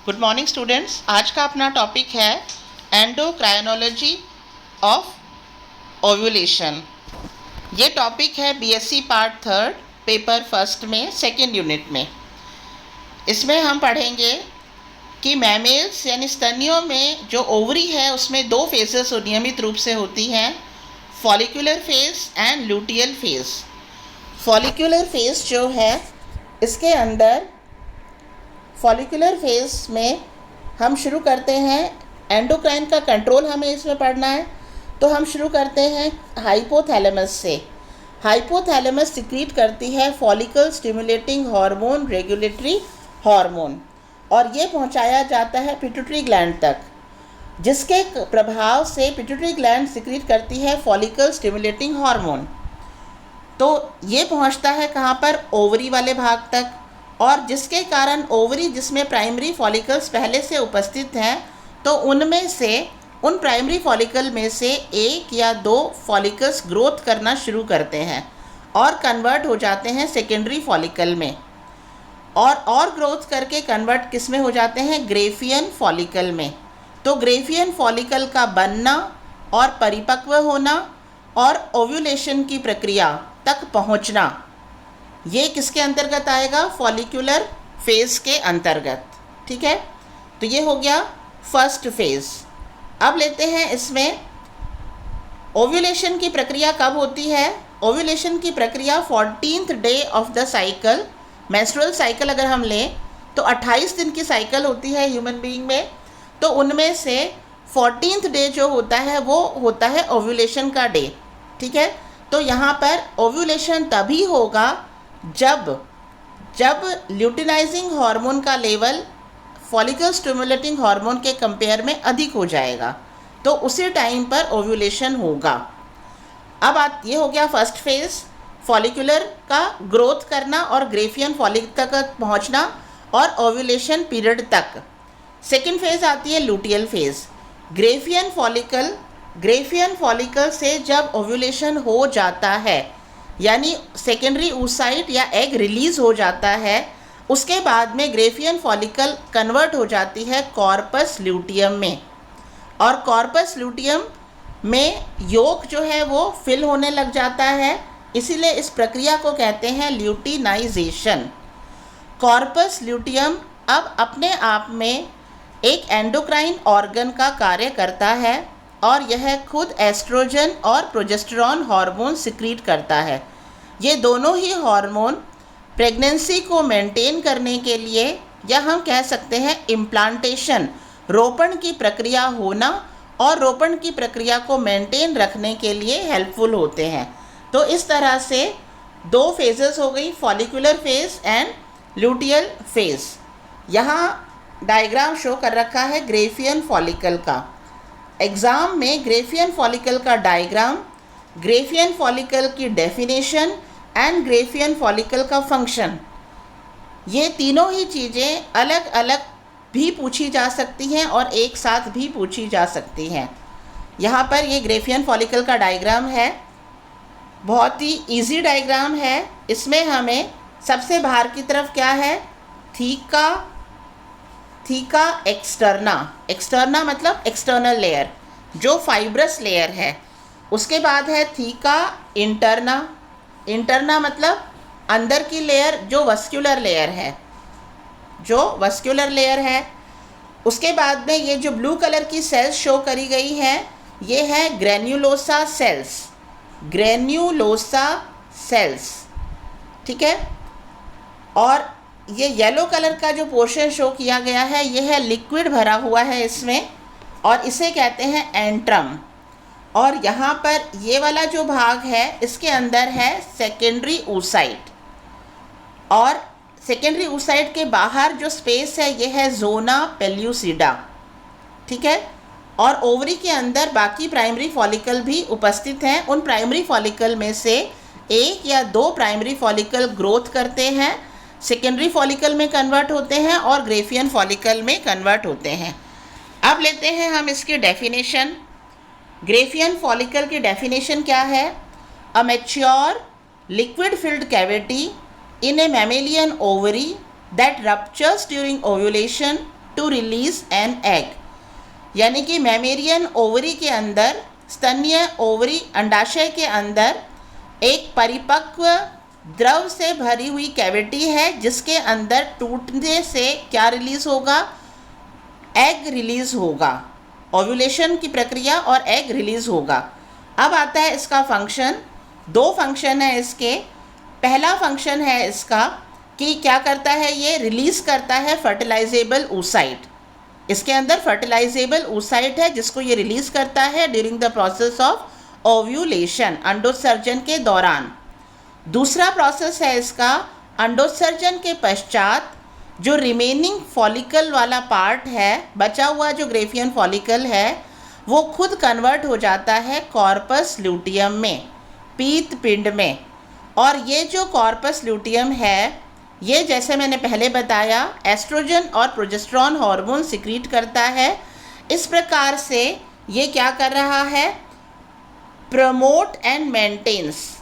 Good morning students. आज का अपना टॉपिक है एंडोक्राइनोलॉजी ऑफ ओव्यूलेशन। ये टॉपिक है बीएससी पार्ट 3 पेपर फर्स्ट में सेकेंड यूनिट में। इसमें हम पढ़ेंगे कि मैमेल्स यानी स्तनियों में जो ओवरी है उसमें दो फेजेस नियमित रूप से होती हैं, follicular phase and luteal phase. Follicular phase जो है इसके अंदर फॉलिकुलर फेज में हम शुरू करते हैं, एंडोक्राइन का कंट्रोल हमें इसमें पढ़ना है, तो हम शुरू करते हैं हाइपोथैलेमस से। हाइपोथैलेमस सिक्रीट करती है follicle stimulating hormone, regulatory hormone, और ये पहुंचाया जाता है पिट्यूटरी ग्लैंड तक, जिसके प्रभाव से पिट्यूटरी ग्लैंड सिक्रीट करती है फॉलिकल स्टिमुलेटिंग हार्मोन। तो ये पहुंचता है कहाँ पर? ओवरी वाले भाग तक, और जिसके कारण ओवरी जिसमें प्राइमरी फॉलिकल्स पहले से उपस्थित हैं, तो उनमें से उन प्राइमरी फॉलिकल में से एक या दो फॉलिकल्स ग्रोथ करना शुरू करते हैं और कन्वर्ट हो जाते हैं सेकेंडरी फॉलिकल में, और ग्रोथ करके कन्वर्ट किस में हो जाते हैं? ग्रेफियन फॉलिकल में। तो ग्रेफियन फॉलिकल का बनना और परिपक्व होना और ओव्यूलेशन की प्रक्रिया तक पहुंचना, ये किसके अंतर्गत आएगा? फॉलिकुलर फेज के अंतर्गत। ठीक है, तो ये हो गया फर्स्ट फेज। अब लेते हैं इसमें ओव्यूलेशन की प्रक्रिया कब होती है। ओव्यूलेशन की प्रक्रिया 14th day of the cycle. Menstrual cycle अगर हम लें तो 28 दिन की साइकिल होती है ह्यूमन बीइंग में, तो उनमें से 14th डे जो होता है वो होता है ओव्यूलेशन का डे। ठीक है, तो यहाँ पर ओव्यूलेशन तभी होगा जब ल्यूटिनाइजिंग हार्मोन का लेवल फॉलिकल स्टिमुलेटिंग हार्मोन के कंपेयर में अधिक हो जाएगा, तो उसी टाइम पर ओव्यूलेशन होगा। अब ये हो गया फर्स्ट फेज, फॉलिकुलर का ग्रोथ करना और ग्रेफियन फॉलिकल तक पहुंचना और ओव्यूलेशन पीरियड तक। सेकेंड फेज आती है लुटियल फेज। ग्रेफियन फॉलिकल से जब ओव्यूलेशन हो जाता है, यानी सेकेंडरी oocyte या एग रिलीज़ हो जाता है, उसके बाद में ग्रेफियन फॉलिकल कन्वर्ट हो जाती है कॉर्पस ल्यूटियम में, और कॉर्पस ल्यूटियम में योक जो है वो फिल होने लग जाता है, इसीलिए इस प्रक्रिया को कहते हैं ल्यूटिनाइजेशन। कॉर्पस ल्यूटियम अब अपने आप में एक एंडोक्राइन ऑर्गन का कार्य करता है, और यह खुद एस्ट्रोजन और प्रोजेस्टेरॉन हार्मोन सिक्रीट करता है। ये दोनों ही हार्मोन प्रेगनेंसी को मेंटेन करने के लिए, या हम कह सकते हैं इम्प्लांटेशन, रोपण की प्रक्रिया होना और रोपण की प्रक्रिया को मेंटेन रखने के लिए हेल्पफुल होते हैं। तो इस तरह से दो फेजेस हो गई, follicular phase and luteal phase. यहाँ डायग्राम शो कर रखा है ग्रेफियन फॉलिकल का। एग्ज़ाम में ग्रेफियन फॉलिकल का डायग्राम, ग्रेफियन फॉलिकल की डेफिनेशन एंड ग्रेफियन फॉलिकल का फंक्शन, ये तीनों ही चीज़ें अलग अलग भी पूछी जा सकती हैं और एक साथ भी पूछी जा सकती हैं। यहाँ पर ये ग्रेफियन फॉलिकल का डायग्राम है, बहुत ही इजी डायग्राम है। इसमें हमें सबसे बाहर की तरफ क्या है? थीका एक्सटर्ना मतलब एक्सटर्नल लेयर, जो फाइब्रस लेयर है। उसके बाद है थीका इंटरना मतलब अंदर की लेयर, जो वस्क्यूलर लेयर है, उसके बाद में ये जो ब्लू कलर की सेल्स शो करी गई हैं, ये है ग्रेन्युलोसा सेल्स। ठीक है, और ये येलो कलर का जो पोर्शन शो किया गया है, ये है लिक्विड भरा हुआ है इसमें, और इसे कहते हैं एंट्रम। और यहाँ पर ये वाला जो भाग है, इसके अंदर है सेकेंडरी oocyte, और सेकेंडरी oocyte के बाहर जो स्पेस है ये है जोना पेल्यूसिडा। ठीक है, और ओवरी के अंदर बाकी प्राइमरी फॉलिकल भी उपस्थित हैं। उन प्राइमरी फॉलिकल में से एक या दो प्राइमरी फॉलिकल ग्रोथ करते हैं, सेकेंडरी फॉलिकल में कन्वर्ट होते हैं और ग्रेफियन फॉलिकल में कन्वर्ट होते हैं। अब लेते हैं हम इसकी डेफिनेशन। ग्रेफियन फॉलिकल की डेफिनेशन क्या है? A mature liquid filled cavity in a mammalian ovary that ruptures during ovulation to release an egg, यानी कि मैमेरियन ओवरी के अंदर, स्तन्य ओवरी अंडाशय के अंदर एक परिपक्व द्रव से भरी हुई कैविटी है, जिसके अंदर टूटने से क्या रिलीज होगा, एग रिलीज होगा। ओव्यूलेशन की प्रक्रिया और एग रिलीज होगा। अब आता है इसका फंक्शन। दो फंक्शन है इसके। पहला फंक्शन है इसका कि क्या करता है, ये रिलीज करता है फर्टिलाइजेबल oocyte। इसके अंदर फर्टिलाइजेबल oocyte है जिसको ये रिलीज करता है during the process of ovulation, अंडोत्सर्जन के दौरान। दूसरा प्रोसेस है इसका, अंडोत्सर्जन के पश्चात जो रिमेनिंग फॉलिकल वाला पार्ट है, बचा हुआ जो ग्रेफियन फॉलिकल है, वो खुद कन्वर्ट हो जाता है कॉर्पस ल्यूटियम में, पीत पिंड में। और ये जो कॉर्पस ल्यूटियम है, ये जैसे मैंने पहले बताया एस्ट्रोजन और प्रोजेस्टेरॉन हार्मोन सिक्रीट करता है। इस प्रकार से ये क्या कर रहा है, promote and maintains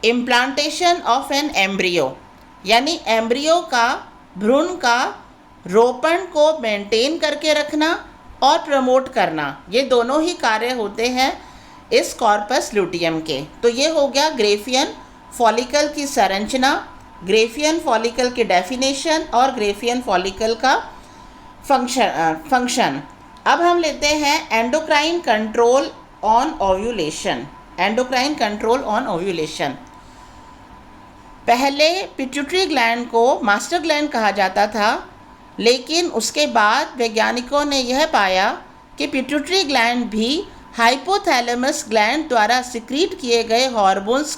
implantation of an embryo, यानी एम्ब्रियो का, भ्रूण का रोपण को मेंटेन करके रखना और प्रमोट करना, ये दोनों ही कार्य होते हैं इस कॉर्पस ल्यूटियम के। तो ये हो गया ग्रेफियन फॉलिकल की संरचना, ग्रेफियन फॉलिकल की डेफिनेशन और ग्रेफियन फॉलिकल का फंक्शन। अब हम लेते हैं endocrine control on ovulation. Endocrine control on ovulation. पहले पिट्यूटरी ग्लैंड को मास्टर ग्लैंड कहा जाता था, लेकिन उसके बाद वैज्ञानिकों ने यह पाया कि पिट्यूटरी ग्लैंड भी हाइपोथैलेमस ग्लैंड द्वारा सिक्रीट किए गए हार्मोन्स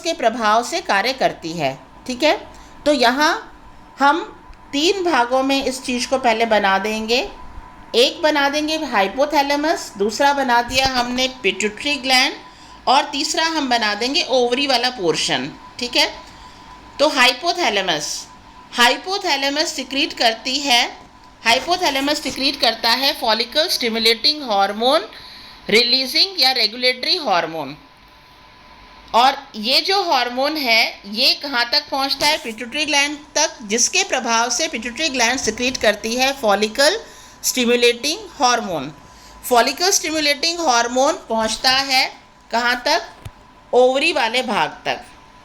के प्रभाव से कार्य करती है। ठीक है, तो यहाँ हम 3 भागों में इस चीज़ को पहले बना देंगे। एक बना देंगे हाइपोथैलेमस, दूसरा बना दिया हमने पिट्यूटरी ग्लैंड, और तीसरा हम बना देंगे ओवरी वाला पोर्शन। ठीक है, तो हाइपोथैलेमस सिक्रीट करती है, हाइपोथैलेमस सिक्रीट करता है फॉलिकल स्टिमुलेटिंग हार्मोन रिलीजिंग या रेगुलेटरी हार्मोन। और ये जो हार्मोन है ये कहाँ तक पहुँचता है, पिट्यूटरी ग्लैंड तक, जिसके प्रभाव से पिट्यूटरी ग्लैंड सिक्रीट करती है follicle stimulating hormone. Follicle stimulating hormone पहुँचता है कहाँ तक, ओवरी वाले भाग तक,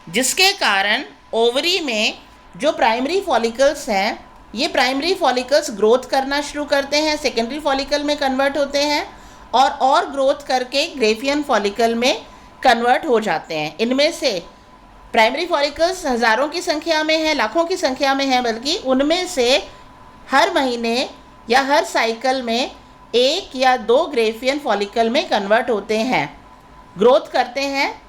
जिसके कारण ओवरी में जो प्राइमरी फॉलिकल्स हैं, ये प्राइमरी फॉलिकल्स ग्रोथ करना शुरू करते हैं, सेकेंडरी फॉलिकल में कन्वर्ट होते हैं और ग्रोथ करके ग्रेफियन फॉलिकल में कन्वर्ट हो जाते हैं। इनमें से प्राइमरी फॉलिकल्स हज़ारों की संख्या में है, लाखों की संख्या में है, बल्कि उनमें से हर महीने या हर साइकिल में 1 या 2 ग्रेफियन फॉलिकल में कन्वर्ट होते हैं, ग्रोथ करते हैं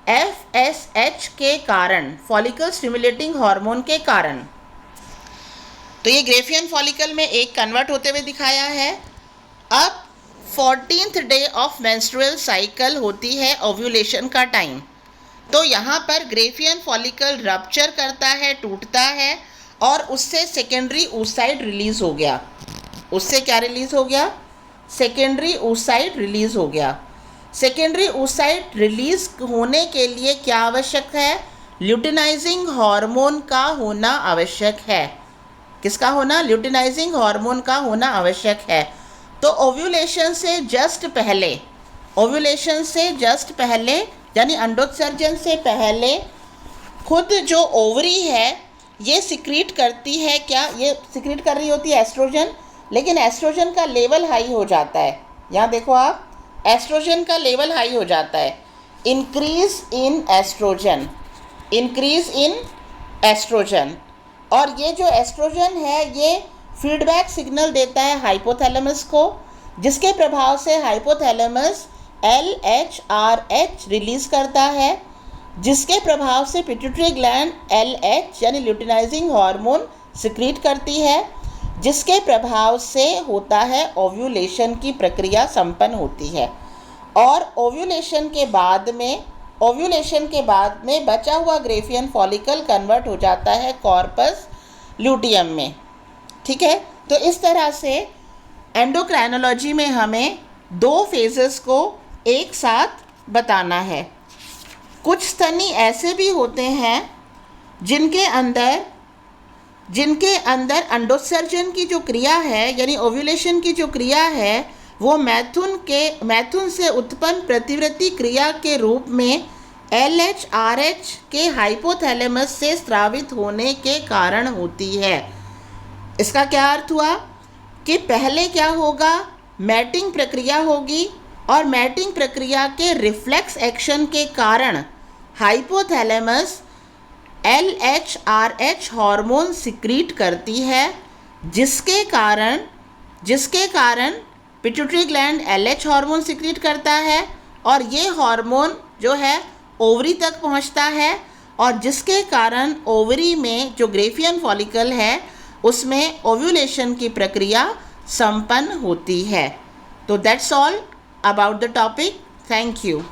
FSH के कारण, फॉलिकल स्टिमुलेटिंग हार्मोन के कारण। तो ये ग्रेफियन फॉलिकल में एक कन्वर्ट होते हुए दिखाया है। अब 14th day of menstrual cycle होती है ओव्यूलेशन का टाइम। तो यहाँ पर ग्रेफियन फॉलिकल रप्चर करता है, टूटता है, और उससे सेकेंडरी oocyte रिलीज़ हो गया। उससे क्या रिलीज़ हो गया, सेकेंडरी oocyte रिलीज़ हो गया। सेकेंडरी oocyte रिलीज़ होने के लिए क्या आवश्यक है, ल्यूटिनाइजिंग हार्मोन का होना आवश्यक है। किसका होना, ल्यूटिनाइजिंग हार्मोन का होना आवश्यक है। तो ओव्यूलेशन से जस्ट पहले यानी अंडोत्सर्जन से पहले खुद जो ओवरी है ये सिक्रीट करती है, क्या ये सिक्रीट कर रही होती है एस्ट्रोजन, लेकिन एस्ट्रोजन का लेवल हाई हो जाता है। यहाँ देखो आप, एस्ट्रोजन का लेवल हाई हो जाता है, इंक्रीज इन एस्ट्रोजन। और ये जो एस्ट्रोजन है ये फीडबैक सिग्नल देता है हाइपोथैलेमस को, जिसके प्रभाव से हाइपोथैलेमस LHRH रिलीज़ करता है, जिसके प्रभाव से पिट्यूटरी ग्लैंड LH यानी ल्यूटिनाइजिंग हार्मोन सिक्रीट करती है, जिसके प्रभाव से होता है ओव्यूलेशन की प्रक्रिया संपन्न होती है। और ओव्यूलेशन के बाद में बचा हुआ ग्रेफियन फॉलिकल कन्वर्ट हो जाता है कॉर्पस ल्यूटियम में। ठीक है, तो इस तरह से एंडोक्राइनोलॉजी में हमें 2 फेजेस को एक साथ बताना है। कुछ स्तनी ऐसे भी होते हैं जिनके अंदर जिनके अंदर अंडोत्सर्जन की जो क्रिया है यानी ओव्यूलेशन की जो क्रिया है वो मैथुन से उत्पन्न प्रतिवृत्ति क्रिया के रूप में LH-RH के हाइपोथैलेमस से स्रावित होने के कारण होती है। इसका क्या अर्थ हुआ कि पहले क्या होगा, मैटिंग प्रक्रिया होगी और मैटिंग प्रक्रिया के रिफ्लेक्स एक्शन के कारण हाइपोथैलेमस LH-RH हार्मोन सिक्रीट करती है, जिसके कारण pituitary gland LH hormone secrete करता है और ये हार्मोन जो है ओवरी तक पहुंचता है और जिसके कारण ओवरी में जो ग्रेफियन फॉलिकल है उसमें ओव्यूलेशन की प्रक्रिया संपन्न होती है। तो that's all about the topic. Thank you.